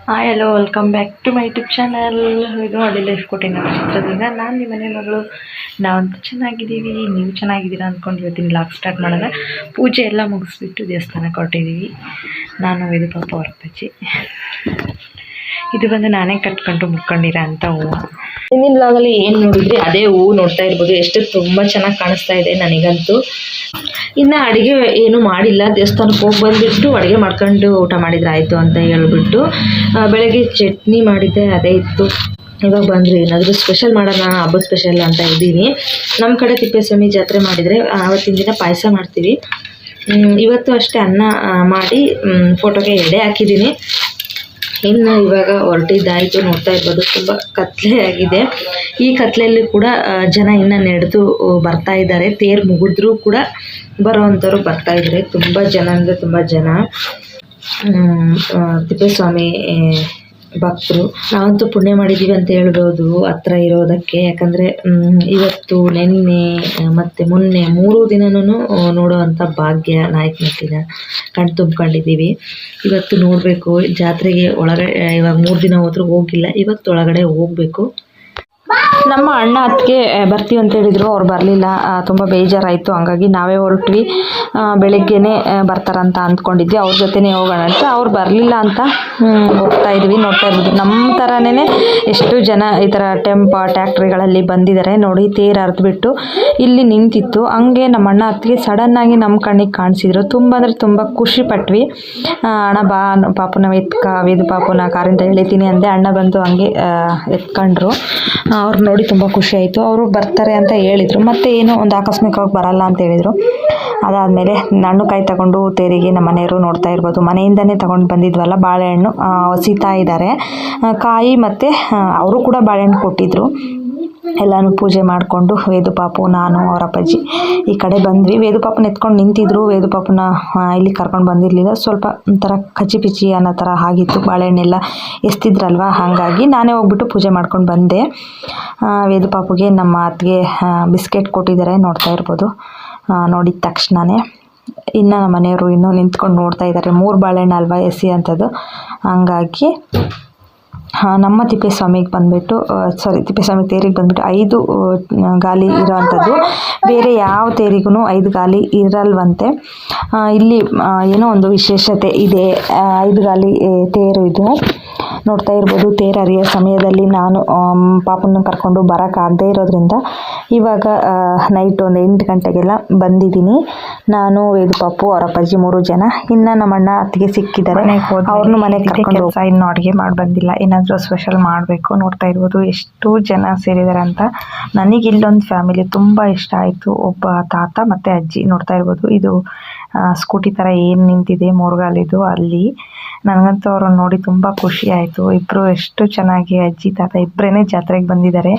Hi hello welcome back to my YouTube channel. ಇದು ಅಡಿ life ಕೊಟ್ಟಿನ ಚಿತ್ರದಿಂದ ನಾನು ನಿಮ್ಮ ಮನೆ ಮಗಳು. ನಾವಂತೂ ಚೆನ್ನಾಗಿದ್ದೀವಿ, ನೀವು ಚೆನ್ನಾಗಿದ್ದೀರಾ ಅಂದ್ಕೊಂಡು ಇವತ್ತಿನ ಲಾಗ್ ಸ್ಟಾರ್ಟ್ ಮಾಡೋಣ. ಪೂಜೆ ಎಲ್ಲ ಮುಗಿಸ್ಬಿಟ್ಟು ದೇವಸ್ಥಾನಕ್ಕೆ ಹೊರಟಿದ್ದೀವಿ. ನಾನು ಇದು ಪಾಪ ಹೊರಪಚ್ಚಿ. ಇದು ಬಂದು ನಾನೇ ಕಟ್ಕೊಂಡು ಮುಟ್ಕೊಂಡಿರೋ ಅಂಥ ಹೂವು. ಹಿಂದಿನ ಲಾಗಲ್ಲಿ ಏನು ನೋಡಿದ್ರಿ ಅದೇ ಹೂವು ನೋಡ್ತಾ ಇರ್ಬೋದು. ಎಷ್ಟು ತುಂಬ ಚೆನ್ನಾಗಿ ಕಾಣಿಸ್ತಾ ಇದೆ ನನಗಂತೂ. ಇನ್ನು ಅಡುಗೆ ಏನು ಮಾಡಿಲ್ಲ, ದೇವಸ್ಥಾನಕ್ಕೆ ಹೋಗಿ ಬಂದುಬಿಟ್ಟು ಅಡುಗೆ ಮಾಡ್ಕೊಂಡು ಊಟ ಮಾಡಿದ್ರೆ ಆಯಿತು ಅಂತ ಹೇಳ್ಬಿಟ್ಟು ಬೆಳಗ್ಗೆ ಚಟ್ನಿ ಮಾಡಿದ್ದೆ, ಅದೇ ಇತ್ತು. ಇವಾಗ ಬಂದರೆ ಏನಾದರೂ ಸ್ಪೆಷಲ್ ಮಾಡೋಣ, ಹಬ್ಬದ ಸ್ಪೆಷಲ್ ಅಂತ ಇದ್ದೀನಿ. ನಮ್ಮ ಕಡೆ ತಿಪ್ಪೇಸ್ವಾಮಿ ಜಾತ್ರೆ ಮಾಡಿದರೆ ಆವತ್ತಿನ ದಿನ ಪಾಯಸ ಮಾಡ್ತೀವಿ. ಇವತ್ತು ಅಷ್ಟೇ ಅನ್ನ ಮಾಡಿ ಫೋಟೋಗೆ ಎಡೆ ಹಾಕಿದ್ದೀನಿ. ಇನ್ನು ಇವಾಗ ಹೊರಟಿದ್ದಾಯಿತು. ನೋಡ್ತಾ ಇರ್ಬೋದು ತುಂಬ ಕತ್ಲೆ ಆಗಿದೆ. ಈ ಕತ್ಲೆಯಲ್ಲಿ ಕೂಡ ಜನ ಇನ್ನು ನಡೆದು ಬರ್ತಾ ಇದ್ದಾರೆ. ತೇರು ಮುಗಿದ್ರೂ ಕೂಡ ಬರೋವಂಥವ್ರು ಬರ್ತಾ ಇದ್ದಾರೆ. ತುಂಬ ಜನ ಅಂದರೆ ತುಂಬ ಜನ ತಿಪ್ಪೇಸ್ವಾಮಿ ಭಕ್ತರು. ನಾವಂತೂ ಪುಣ್ಯ ಮಾಡಿದ್ದೀವಿ ಅಂತ ಹೇಳ್ಬೋದು ಹತ್ರ ಇರೋದಕ್ಕೆ. ಯಾಕಂದರೆ ಇವತ್ತು ನಿನ್ನೆ ಮತ್ತು ಮೊನ್ನೆ 3 ದಿನನೂ ನೋಡುವಂಥ ಭಾಗ್ಯ ನಾಯಕನಹಟ್ಟಿನ ಕಣ್ ತುಂಬ್ಕೊಂಡಿದ್ದೀವಿ. ಇವತ್ತು ನೋಡಬೇಕು ಜಾತ್ರೆಗೆ. ಒಳಗಡೆ ಇವಾಗ 3 ದಿನ ಹೋದ್ರೂ ಹೋಗಿಲ್ಲ, ಇವತ್ತು ಒಳಗಡೆ ಹೋಗಬೇಕು. ನಮ್ಮ ಅಣ್ಣ ಅತ್ತಿಗೆ ಬರ್ತೀವಿ ಅಂತ ಹೇಳಿದರು, ಅವ್ರು ಬರಲಿಲ್ಲ. ತುಂಬ ಬೇಜಾರಾಯಿತು. ಹಂಗಾಗಿ ನಾವೇ ಹೊರಟ್ವಿ. ಬೆಳಗ್ಗೆನೇ ಬರ್ತಾರಂತ ಅಂದ್ಕೊಂಡಿದ್ವಿ, ಅವ್ರ ಜೊತೆನೇ ಹೋಗೋಣ ಅಂತ. ಅವ್ರು ಬರಲಿಲ್ಲ ಅಂತ ಹೋಗ್ತಾ ಇದ್ವಿ. ನೋಡ್ತಾ ಇರ್ಬೋದು ನಮ್ಮ ಥರನೇ ಎಷ್ಟು ಜನ ಈ ಥರ ಟ್ಯಾಕ್ಟ್ರಿಗಳಲ್ಲಿ ಬಂದಿದ್ದಾರೆ ನೋಡಿ. ತೇರು ಹರಿದ್ಬಿಟ್ಟು ಇಲ್ಲಿ ನಿಂತಿತ್ತು. ಹಂಗೆ ನಮ್ಮ ಅಣ್ಣ ಅತ್ತಿಗೆ ಸಡನ್ನಾಗಿ ನಮ್ಮ ಕಣ್ಣಿಗೆ ಕಾಣಿಸಿದ್ರು. ತುಂಬ ಅಂದರೆ ತುಂಬ ಖುಷಿ ಪಟ್ವಿ. ಅಣ್ಣ ಬಾ ಪಾಪುನ ವೇದು ಪಾಪುನ ಕಾರಿಂದ ಎಳಿತೀನಿ ಅಂದೆ. ಅಣ್ಣ ಬಂದು ಹಂಗೆ ಎತ್ಕೊಂಡ್ರು. ಅವ್ರು ನೋಡಿ ತುಂಬ ಖುಷಿ ಆಯಿತು. ಅವರು ಬರ್ತಾರೆ ಅಂತ ಹೇಳಿದರು, ಮತ್ತು ಏನೋ ಒಂದು ಆಕಸ್ಮಿಕವಾಗಿ ಬರಲ್ಲ ಅಂತ ಹೇಳಿದರು. ಅದಾದಮೇಲೆ ಹಣ್ಣುಕಾಯಿ ತಗೊಂಡು ತೇರಿಗೆ ನಮ್ಮ ಮನೆಯವರು ನೋಡ್ತಾ ಇರ್ಬೋದು ಮನೆಯಿಂದನೇ ತಗೊಂಡು ಬಂದಿದ್ವಲ್ಲ ಬಾಳೆಹಣ್ಣು ಹೊಸಿತಾ ಇದ್ದಾರೆ. ಕಾಯಿ ಮತ್ತು ಅವರು ಕೂಡ ಬಾಳೆಹಣ್ಣು ಕೊಟ್ಟಿದ್ದರು. ಎಲ್ಲನೂ ಪೂಜೆ ಮಾಡಿಕೊಂಡು ವೇದು ಪಾಪು, ನಾನು, ಅವರ ಅಪ್ಪಾಜಿ ಈ ಕಡೆ ಬಂದ್ವಿ. ವೇದು ಪಾಪನ ಎತ್ಕೊಂಡು ನಿಂತಿದ್ರು. ವೇದು ಪಾಪನ ಇಲ್ಲಿ ಕರ್ಕೊಂಡು ಬಂದಿರಲಿಲ್ಲ. ಸ್ವಲ್ಪ ಒಂಥರ ಕಚ್ಚಿ ಪಿಚ್ಚಿ ಅನ್ನೋ ಥರ ಆಗಿತ್ತು. ಬಾಳೆಹಣ್ಣೆಲ್ಲ ಎಸ್ತಿದ್ರಲ್ವ, ಹಾಗಾಗಿ ನಾನೇ ಹೋಗ್ಬಿಟ್ಟು ಪೂಜೆ ಮಾಡ್ಕೊಂಡು ಬಂದೆ. ವೇದು ಪಾಪುಗೆ ನಮ್ಮ ಅತ್ತಿಗೆ ಬಿಸ್ಕೆಟ್ ಕೊಟ್ಟಿದ್ದಾರೆ, ನೋಡ್ತಾ ಇರ್ಬೋದು. ನೋಡಿದ ತಕ್ಷಣವೇ ಇನ್ನು ನಮ್ಮ ಮನೆಯವರು ಇನ್ನೂ ನಿಂತ್ಕೊಂಡು ನೋಡ್ತಾ ಇದ್ದಾರೆ. 3 ಬಾಳೆಹಣ್ಣು ಅಲ್ವಾ ಎಸಿ ಅಂಥದ್ದು. ಹಂಗಾಗಿ ನಮ್ಮ ತಿಪ್ಪೇಸ್ವಾಮಿಗೆ ಬಂದುಬಿಟ್ಟು ತಿಪ್ಪೇಸ್ವಾಮಿ ತೇರಿಗೆ ಬಂದುಬಿಟ್ಟು 5 ಗಾಲಿ ಇರೋವಂಥದ್ದು. ಬೇರೆ ಯಾವ ತೇರಿಗೂ 5 ಗಾಲಿ ಇರಲ್ವಂತೆ. ಇಲ್ಲಿ ಏನೋ ಒಂದು ವಿಶೇಷತೆ ಇದೆ. 5 ಗಾಲಿ ತೇರು ಇದು. ನೋಡ್ತಾ ಇರ್ಬೋದು. ತೇರು ಹರಿಯೋ ಸಮಯದಲ್ಲಿ ನಾನು ಪಾಪನ್ನು ಕರ್ಕೊಂಡು ಬರೋಕ್ಕಾಗದೇ ಇರೋದ್ರಿಂದ ಇವಾಗ ನೈಟ್ ಒಂದು 8 ಗಂಟೆಗೆಲ್ಲ ಬಂದಿದ್ದೀನಿ. ನಾನು, ವೇದು ಪಾಪು, ಅವರ ಅಪ್ಪಾಜಿ 3 ಜನ. ಇನ್ನು ನಮ್ಮ ಅಣ್ಣ ಅತ್ತಿಗೆ ಸಿಕ್ಕಿದ್ದಾರೆ. ಅವ್ರನ್ನೂ ಮನೆಗೆ ಕರ್ಕೊಂಡು ಇನ್ನೂ ಅಡುಗೆ ಮಾಡಿ ಬಂದಿಲ್ಲ. ಏನಾದರೂ ಸ್ಪೆಷಲ್ ಮಾಡಬೇಕು. ನೋಡ್ತಾ ಇರ್ಬೋದು ಎಷ್ಟು ಜನ ಸೇರಿದ್ದಾರೆ ಅಂತ. ನನಗೆ ಇಲ್ಲೊಂದು ಫ್ಯಾಮಿಲಿ ತುಂಬ ಇಷ್ಟ ಆಯಿತು. ಒಬ್ಬ ತಾತ ಮತ್ತು ಅಜ್ಜಿ. ನೋಡ್ತಾ ಇರ್ಬೋದು ಇದು ಸ್ಕೂಟಿ ಥರ ಏನು ನಿಂತಿದೆ 3 ಗಾಲಿದು ಅಲ್ಲಿ. ನನಗಂತೂ ಅವ್ರನ್ನ ನೋಡಿ ತುಂಬ ಖುಷಿ ಆಯಿತು. ಇಬ್ಬರು ಎಷ್ಟು ಚೆನ್ನಾಗಿ ಅಜ್ಜಿ ತಾತ ಇಬ್ಬರೇ ಜಾತ್ರೆಗೆ ಬಂದಿದ್ದಾರೆ,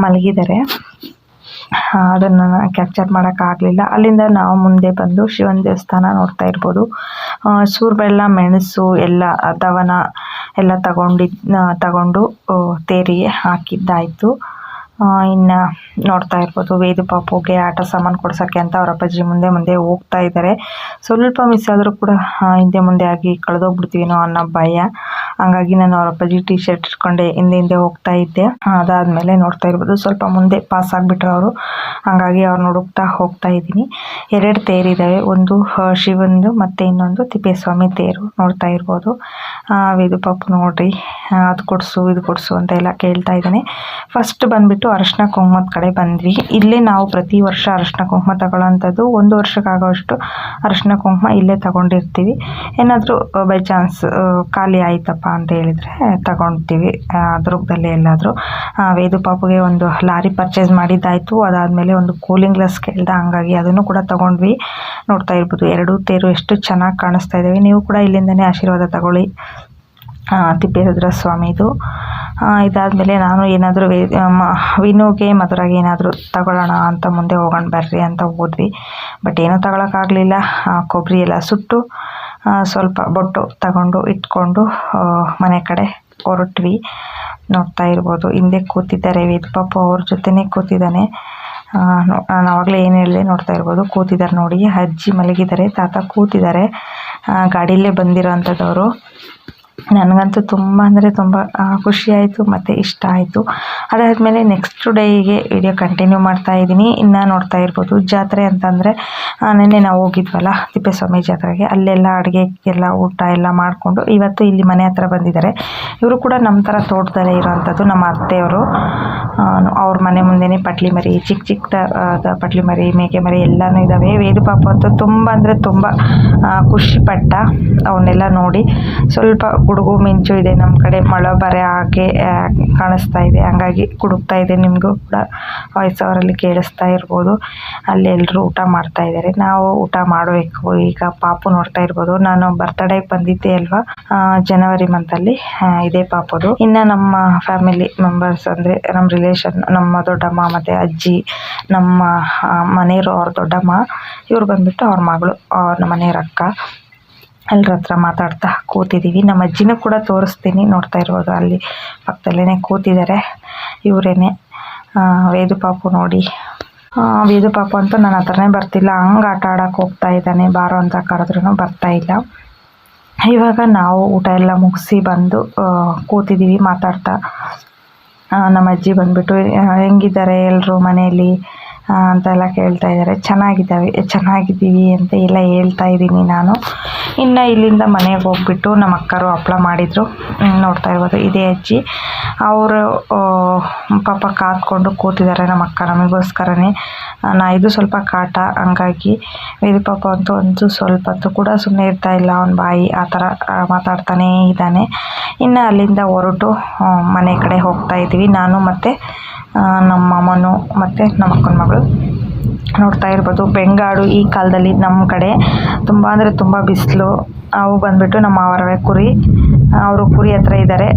ಮಲಗಿದ್ದಾರೆ. ಅದನ್ನು ಕ್ಯಾಪ್ಚರ್ ಮಾಡೋಕ್ಕಾಗಲಿಲ್ಲ. ಅಲ್ಲಿಂದ ನಾವು ಮುಂದೆ ಬಂದು ಶಿವನ ದೇವಸ್ಥಾನ ನೋಡ್ತಾ ಇರ್ಬೋದು. ಸೂರುಬೆಲ್ಲ, ಮೆಣಸು ಎಲ್ಲ ದವನ ಎಲ್ಲ ತಗೊಂಡು ತೇರಿಗೆ ಹಾಕಿದ್ದಾಯಿತು. ಇನ್ನು ನೋಡ್ತಾ ಇರ್ಬೋದು ವೇದು ಪಾಪುಗೆ ಆಟ ಸಾಮಾನು ಕೊಡ್ಸೋಕ್ಕೆ ಅಂತ ಅವರ ಅಪ್ಪಾಜಿ ಮುಂದೆ ಹೋಗ್ತಾ ಇದ್ದಾರೆ. ಸ್ವಲ್ಪ ಮಿಸ್ ಆದರೂ ಕೂಡ ಹಿಂದೆ ಮುಂದೆ ಆಗಿ ಕಳೆದೋಗ್ಬಿಡ್ತೀವಿನೋ ಅನ್ನೋ ಭಯ. ಹಂಗಾಗಿ ನಾನು ಅವರ ಅಪ್ಪಾಜಿ ಟೀ ಶರ್ಟ್ ಇಟ್ಕೊಂಡೆ ಹಿಂದೆ ಹೋಗ್ತಾ ಇದ್ದೆ. ಅದಾದಮೇಲೆ ನೋಡ್ತಾ ಇರ್ಬೋದು ಸ್ವಲ್ಪ ಮುಂದೆ ಪಾಸ್ ಆಗಿಬಿಟ್ರು ಅವರು. ಹಾಗಾಗಿ ಅವ್ರನ್ನ ಹುಡುಕ್ತಾ ಹೋಗ್ತಾ ಇದ್ದೀನಿ. 2 ತೇರಿದ್ದಾವೆ, ಒಂದು ಶಿವಂದು ಮತ್ತು ಇನ್ನೊಂದು ತಿಪ್ಪೇಸ್ವಾಮಿ ತೇರು. ನೋಡ್ತಾ ಇರ್ಬೋದು. ವೇದು ಪಾಪು ನೋಡ್ರಿ ಅದು ಕೊಡಿಸು ಇದು ಕೊಡಿಸು ಅಂತ ಎಲ್ಲ ಕೇಳ್ತಾ ಇದ್ದಾನೆ. ಫಸ್ಟ್ ಬಂದುಬಿಟ್ಟು ಅರಿಶಿನ ಕುಂಕುಮದ ಕಡೆ ಬಂದ್ವಿ. ಇಲ್ಲೇ ನಾವು ಪ್ರತಿ ವರ್ಷ ಅರಿಶಿನ ಕುಂಕುಮ ತಗೊಳ್ಳೋಂಥದ್ದು. 1 ವರ್ಷಕ್ಕಾಗೋಷ್ಟು ಅರಿಶಿನ ಕುಂಕುಮ ಇಲ್ಲೇ ತಗೊಂಡಿರ್ತೀವಿ. ಏನಾದರೂ ಬೈ ಚಾನ್ಸ್ ಖಾಲಿ ಆಯ್ತಪ್ಪ ಅಂತ ಹೇಳಿದರೆ ತಗೊಳ್ತೀವಿ ದುರ್ಗದಲ್ಲಿ ಎಲ್ಲಾದರೂ. ವೇದು ಪಾಪುಗೆ ಒಂದು ಲಾರಿ ಪರ್ಚೇಸ್ ಮಾಡಿದ್ದಾಯಿತು. ಅದಾದಮೇಲೆ ಒಂದು ಕೂಲಿಂಗ್ ಗ್ಲಾಸ್ ಕೇಳ್ದ, ಹಂಗಾಗಿ ಅದನ್ನು ಕೂಡ ತಗೊಂಡ್ವಿ. ನೋಡ್ತಾ ಇರ್ಬೋದು 2 ತೇರು ಎಷ್ಟು ಚೆನ್ನಾಗಿ ಕಾಣಿಸ್ತಾ ಇದ್ದಾವೆ. ನೀವು ಕೂಡ ಇಲ್ಲಿಂದನೇ ಆಶೀರ್ವಾದ ತಗೊಳ್ಳಿ ತಿಪ್ಪೇರುದ್ರ ಸ್ವಾಮಿದು. ಇದಾದಮೇಲೆ ನಾನು ಏನಾದರೂ ವಿನುಗೆ ಮಧುರಾಗೆ ಏನಾದರೂ ತಗೊಳ್ಳೋಣ ಅಂತ ಮುಂದೆ ಹೋಗೋಣ ಬರ್ರಿ ಅಂತ ಹೋದ್ವಿ. ಬಟ್ ಏನೂ ತಗೊಳಕ್ಕಾಗಲಿಲ್ಲ. ಕೊಬ್ಬರಿ ಎಲ್ಲ ಸುಟ್ಟು ಸ್ವಲ್ಪ ಬೊಟ್ಟು ತಗೊಂಡು ಇಟ್ಕೊಂಡು ಮನೆ ಕಡೆ ಹೊರಟ್ವಿ. ನೋಡ್ತಾ ಇರ್ಬೋದು ಹಿಂದೆ ಕೂತಿದ್ದಾರೆ ವೇದು ಪಾಪು, ಅವ್ರ ಜೊತೆನೇ ಕೂತಿದ್ದಾನೆ. ನಾನು ಆವಾಗಲೇ ಏನು ಹೇಳಿದೆ ನೋಡ್ತಾ ಇರ್ಬೋದು, ಕೂತಿದ್ದಾರೆ ನೋಡಿ. ಅಜ್ಜಿ ಮಲಗಿದ್ದಾರೆ, ತಾತ ಕೂತಿದ್ದಾರೆ. ಗಾಡಿಯಲ್ಲೇ ಬಂದಿರೋ ಅಂಥದ್ದವರು. ನನಗಂತೂ ತುಂಬ ಅಂದರೆ ತುಂಬ ಖುಷಿ ಆಯಿತು ಮತ್ತು ಇಷ್ಟ ಆಯಿತು. ಅದಾದಮೇಲೆ ನೆಕ್ಸ್ಟ್ ಡೇಗೆ ವಿಡಿಯೋ ಕಂಟಿನ್ಯೂ ಮಾಡ್ತಾ ಇದ್ದೀನಿ. ಇನ್ನು ನೋಡ್ತಾ ಇರ್ಬೋದು, ಜಾತ್ರೆ ಅಂತಂದರೆ ನೆನ್ನೆ ನಾವು ಹೋಗಿದ್ವಲ್ಲ ತಿಪ್ಪೇಸ್ವಾಮಿ ಜಾತ್ರೆಗೆ, ಅಲ್ಲೆಲ್ಲ ಅಡುಗೆ ಎಲ್ಲ ಊಟ ಎಲ್ಲ ಮಾಡಿಕೊಂಡು ಇವತ್ತು ಇಲ್ಲಿ ಮನೆ ಹತ್ರ ಬಂದಿದ್ದಾರೆ. ಇವರು ಕೂಡ ನಮ್ಮ ಥರ ತೋಟದಲ್ಲೇ ಇರೋವಂಥದ್ದು, ನಮ್ಮ ಅತ್ತೆಯವರು. ಅವ್ರ ಮನೆ ಮುಂದೆನೇ ಪಟ್ಲಿ ಮರಿ, ಚಿಕ್ಕ ಚಿಕ್ಕದಾದ ಪಟ್ಲಿ ಮರಿ, ಮೇಕೆ ಮರಿ ಎಲ್ಲನೂ ಇದ್ದಾವೆ. ವೇದು ಪಾಪ ಅಂತೂ ತುಂಬ ಅಂದರೆ ತುಂಬ ಖುಷಿಪಟ್ಟ ಅವನ್ನೆಲ್ಲ ನೋಡಿ. ಸ್ವಲ್ಪ ಗುಡುಗು ಮಿಂಚು ಇದೆ ನಮ್ಮ ಕಡೆ, ಮಳೆ ಬರೆ ಹಾಗೆ ಕಾಣಿಸ್ತಾ ಇದೆ, ಹಂಗಾಗಿ ಕುಡುಕ್ತಾ ಇದೆ. ನಿಮಗೂ ಕೂಡ ವಾಯ್ಸ್ ಅವರಲ್ಲಿ ಕೇಳಿಸ್ತಾ ಇರ್ಬೋದು. ಅಲ್ಲಿ ಎಲ್ಲರೂ ಊಟ ಮಾಡ್ತಾ ಇದ್ದಾರೆ, ನಾವು ಊಟ ಮಾಡಬೇಕು ಈಗ. ಪಾಪು ನೋಡ್ತಾ ಇರ್ಬೋದು, ನಾನು ಬರ್ತ್ಡೇಗೆ ಬಂದಿದ್ದೆ ಅಲ್ವಾ ಜನವರಿ ಮಂತಲ್ಲಿ, ಇದೇ ಪಾಪದು. ಇನ್ನು ನಮ್ಮ ಫ್ಯಾಮಿಲಿ ಮೆಂಬರ್ಸ್ ಅಂದರೆ ನಮ್ಮ ರಿಲೇಷನ್, ನಮ್ಮ ದೊಡ್ಡಮ್ಮ ಮತ್ತು ಅಜ್ಜಿ, ನಮ್ಮ ಮನೆಯವರು, ಅವ್ರ ದೊಡ್ಡಮ್ಮ, ಇವ್ರು ಬಂದುಬಿಟ್ಟು ಅವ್ರ ಮಗಳು, ನಮ್ಮ ಮನೆಯವ್ರ ಅಕ್ಕ. ಎಲ್ಲರ ಹತ್ರ ಮಾತಾಡ್ತಾ ಕೂತಿದ್ದೀವಿ. ನಮ್ಮ ಅಜ್ಜಿನೂ ಕೂಡ ತೋರಿಸ್ತೀನಿ, ನೋಡ್ತಾ ಇರ್ಬೋದು, ಅಲ್ಲಿ ಪಕ್ಕದಲ್ಲೇ ಕೂತಿದ್ದಾರೆ. ಇವರೇನೆ ವೇದು ಪಾಪು ನೋಡಿ. ವೇದು ಪಾಪು ಅಂತೂ ನನ್ನ ಹತ್ರನೇ ಬರ್ತಿಲ್ಲ, ಹಂಗೆ ಆಟ ಆಡೋಕ್ಕೆ ಹೋಗ್ತಾ ಇದ್ದಾನೆ. ಬಾರೋ ಅಂತ ಕರೆದ್ರೂ ಬರ್ತಾ ಇಲ್ಲ. ಇವಾಗ ನಾವು ಊಟ ಎಲ್ಲ ಮುಗಿಸಿ ಬಂದು ಕೂತಿದ್ದೀವಿ ಮಾತಾಡ್ತಾ. ನಮ್ಮ ಅಜ್ಜಿ ಬಂದುಬಿಟ್ಟು ಹೆಂಗಿದ್ದಾರೆ ಎಲ್ಲರೂ ಮನೆಯಲ್ಲಿ ಅಂತೆಲ್ಲ ಕೇಳ್ತಾ ಇದ್ದಾರೆ. ಚೆನ್ನಾಗಿದ್ದೀವಿ ಅಂತ ಎಲ್ಲ ಹೇಳ್ತಾ ಇದ್ದೀನಿ ನಾನು. ಇನ್ನು ಇಲ್ಲಿಂದ ಮನೆಗೆ ಹೋಗ್ಬಿಟ್ಟು ನಮ್ಮ ಅಕ್ಕರು ಹಪ್ಪಳ ಮಾಡಿದರು, ನೋಡ್ತಾ ಇರ್ಬೋದು. ಇದೇ ಅಜ್ಜಿ, ಅವರು ಪಾಪ ಕಾದ್ಕೊಂಡು ಕೂತಿದ್ದಾರೆ ನಮ್ಮ ಅಕ್ಕ ನಮಗೋಸ್ಕರನೇ. ಇದು ಸ್ವಲ್ಪ ಕಾಟ, ಹಂಗಾಗಿ ವೇದು ಪಾಪ ಅಂತೂ ಸ್ವಲ್ಪ ಹೊತ್ತು ಕೂಡ ಸುಮ್ಮನೆ ಇರ್ತಾ ಇಲ್ಲ, ಅವನ ಬಾಯಿ ಆ ಥರ ಮಾತಾಡ್ತಾನೇ ಇದ್ದಾನೆ. ಇನ್ನು ಅಲ್ಲಿಂದ ಹೊರಟು ಮನೆ ಕಡೆ ಹೋಗ್ತಾ ಇದ್ದೀವಿ, ನಾನು ಮತ್ತು ನಮ್ಮ ಅಮ್ಮನು ಮತ್ತು ನಮ್ಮ ಅಕ್ಕನ ಮಗಳು. ನೋಡ್ತಾ ಇರ್ಬೋದು, ಬೆಂಗಾಡು ಈ ಕಾಲದಲ್ಲಿ ನಮ್ಮ ಕಡೆ ತುಂಬ ಅಂದರೆ ತುಂಬ ಬಿಸಿಲು. ಅವು ಬಂದುಬಿಟ್ಟು ನಮ್ಮ ಅವರವೇ ಕುರಿ, ಅವರು ಕುರಿ ಹತ್ರ ಇದ್ದಾರೆ,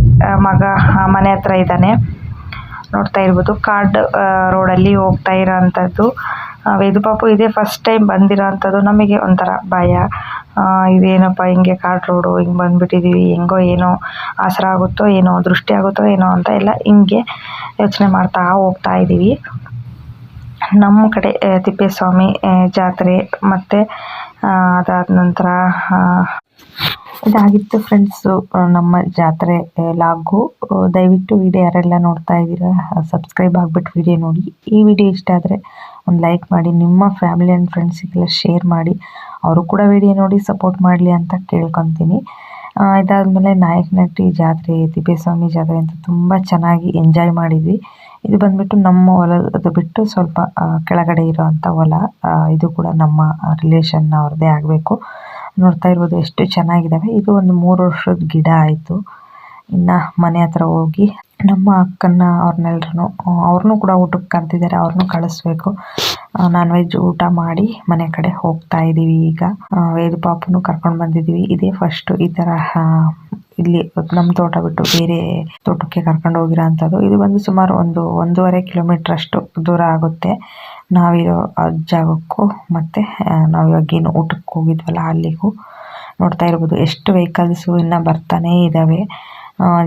ಮಗ ಮನೆ ಹತ್ರ ಇದ್ದಾನೆ. ನೋಡ್ತಾ ಇರ್ಬೋದು, ಕಾರ್ಡ್ ರೋಡಲ್ಲಿ ಹೋಗ್ತಾ ಇರೋ ಅಂಥದ್ದು. ವೇದು ಪಾಪು ಇದೇ ಫಸ್ಟ್ ಟೈಮ್ ಬಂದಿರೋ ಅಂಥದ್ದು. ನಮಗೆ ಒಂಥರ ಭಯ, ಇದೇನಪ್ಪ ಹಿಂಗೆ ಕಾರ್ಡ್ ರೋಡು ಹಿಂಗೆ ಬಂದುಬಿಟ್ಟಿದ್ದೀವಿ, ಹೆಂಗೋ ಏನೋ ಆಸರ ಆಗುತ್ತೋ ಏನೋ, ದೃಷ್ಟಿ ಆಗುತ್ತೋ ಏನೋ ಅಂತ ಎಲ್ಲ ಹಿಂಗೆ ಯೋಚನೆ ಮಾಡ್ತಾ ಹೋಗ್ತಾ ಇದ್ದೀವಿ. ನಮ್ಮ ಕಡೆ ತಿಪ್ಪೇಸ್ವಾಮಿ ಜಾತ್ರೆ ಮತ್ತು ಅದಾದ ನಂತರ ಇದಾಗಿತ್ತು ಫ್ರೆಂಡ್ಸು ನಮ್ಮ ಜಾತ್ರೆ ಲಾಗು. ದಯವಿಟ್ಟು ವಿಡಿಯೋ ಯಾರೆಲ್ಲ ನೋಡ್ತಾ ಇದ್ದೀರಾ ಸಬ್ಸ್ಕ್ರೈಬ್ ಆಗಿಬಿಟ್ಟು ವಿಡಿಯೋ ನೋಡಿ. ಈ ವಿಡಿಯೋ ಇಷ್ಟ ಆದರೆ ಒಂದು ಲೈಕ್ ಮಾಡಿ, ನಿಮ್ಮ ಫ್ಯಾಮಿಲಿ ಆ್ಯಂಡ್ ಫ್ರೆಂಡ್ಸಿಗೆಲ್ಲ ಶೇರ್ ಮಾಡಿ, ಅವರು ಕೂಡ ವಿಡಿಯೋ ನೋಡಿ ಸಪೋರ್ಟ್ ಮಾಡಲಿ ಅಂತ ಕೇಳ್ಕೊತೀನಿ. ಇದಾದಮೇಲೆ ನಾಯಕನಹಟ್ಟಿ ಜಾತ್ರೆ, ತಿಪ್ಪೇಸ್ವಾಮಿ ಜಾತ್ರೆ ಅಂತ ತುಂಬ ಚೆನ್ನಾಗಿ ಎಂಜಾಯ್ ಮಾಡಿದ್ವಿ. ಇದು ಬಂದುಬಿಟ್ಟು ನಮ್ಮ ಹೊಲದ ಬಿಟ್ಟು ಸ್ವಲ್ಪ ಕೆಳಗಡೆ ಇರೋವಂಥ ಹೊಲ. ಇದು ಕೂಡ ನಮ್ಮ ರಿಲೇಷನ್ ಅವ್ರದ್ದೇ ಆಗಬೇಕು. ನೋಡ್ತಾ ಇರ್ಬೋದು ಎಷ್ಟು ಚೆನ್ನಾಗಿದ್ದಾವೆ. ಇದು ಒಂದು 3 ವರ್ಷದ ಗಿಡ ಆಯಿತು. ಇನ್ನು ಮನೆ ಹತ್ರ ಹೋಗಿ ನಮ್ಮ ಅಕ್ಕನ ಅವ್ರನ್ನೂ ಕೂಡ ಊಟಕ್ಕೆ ಕರೆದಿದ್ದಾರೆ, ಅವ್ರನ್ನೂ ಕಳಿಸ್ಬೇಕು. ನಾನ್ ವೆಜ್ ಊಟ ಮಾಡಿ ಮನೆ ಕಡೆ ಹೋಗ್ತಾ ಇದ್ದೀವಿ. ಈಗ ವೇದು ಪಾಪನು ಕರ್ಕೊಂಡು ಬಂದಿದ್ದೀವಿ. ಇದೇ ಫಸ್ಟು ಈ ಥರ ಇಲ್ಲಿ ನಮ್ಮ ತೋಟ ಬಿಟ್ಟು ಬೇರೆ ತೋಟಕ್ಕೆ ಕರ್ಕೊಂಡು ಹೋಗಿರೋ ಅಂಥದ್ದು. ಇದು ಬಂದು ಸುಮಾರು 1.5 ಕಿಲೋಮೀಟ್ರ್ ಅಷ್ಟು ದೂರ ಆಗುತ್ತೆ ನಾವಿರೋ ಜಾಗಕ್ಕೂ, ಮತ್ತು ನಾವು ಇವಾಗೇನು ಊಟಕ್ಕೆ ಹೋಗಿದ್ವಲ್ಲ ಅಲ್ಲಿಗೂ. ನೋಡ್ತಾ ಇರ್ಬೋದು ಎಷ್ಟು ವೆಹಿಕಲ್ಸು ಇನ್ನೂ ಬರ್ತಾನೇ ಇದ್ದಾವೆ.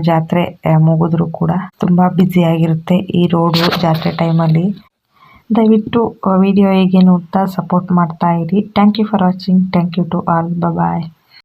ಜಾತ್ರೆ ಮುಗಿದ್ರೂ ಕೂಡ ತುಂಬ ಬ್ಯುಸಿಯಾಗಿರುತ್ತೆ ಈ ರೋಡು ಜಾತ್ರೆ ಟೈಮಲ್ಲಿ. ದಯವಿಟ್ಟು ವಿಡಿಯೋ ಹೇಗೆ ನೋಡ್ತಾ ಸಪೋರ್ಟ್ ಮಾಡ್ತಾ ಇರಿ. Thank you for watching. Thank you to all. Bye.